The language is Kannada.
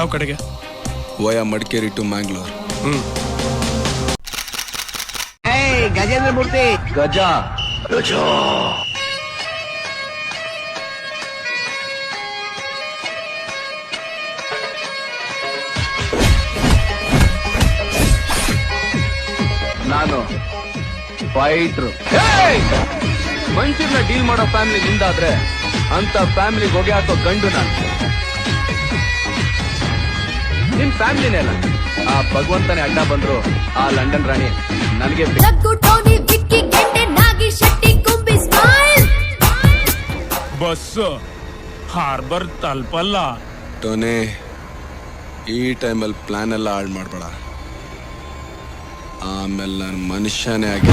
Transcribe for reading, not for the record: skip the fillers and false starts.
ಯಾವ ಕಡೆಗೆ? Via Madikeri to Mangalore. ಗಜೇಂದ್ರ ಮೂರ್ತಿ ಗಜ ಗಜ ನಾನು ಫೈಟ್ರು. ಮಂಚೂರ್ನ ಡೀಲ್ ಮಾಡೋ ಫ್ಯಾಮಿಲಿ ನಿಂದಾದ್ರೆ ಅಂತ ಫ್ಯಾಮಿಲಿಗೆ ಹೊಗೆ ಹಾಕೋ ಗಂಡು ನಾನು. ನಿನ್ ಫ್ಯಾಮಿಲಿನೇ ಅಲ್ಲ, ಆ ಭಗವಂತನೇ ಅಡ್ಡ ಬಂದ್ರು ಆ ಲಂಡನ್ ರಾಣಿ ನನಗೆ ಬಸ್ ಹಾರ್ಬರ್ ತಲುಪಲ್ಲ. ಟೋನಿ, ಈ ಟೈಮಲ್ಲಿ ಪ್ಲಾನ್ ಎಲ್ಲ ಹಾಳು ಮಾಡ್ಬೇಡ. ಆಮೇಲೆ ನಾನು ಮನುಷ್ಯನೇ ಆಗಿ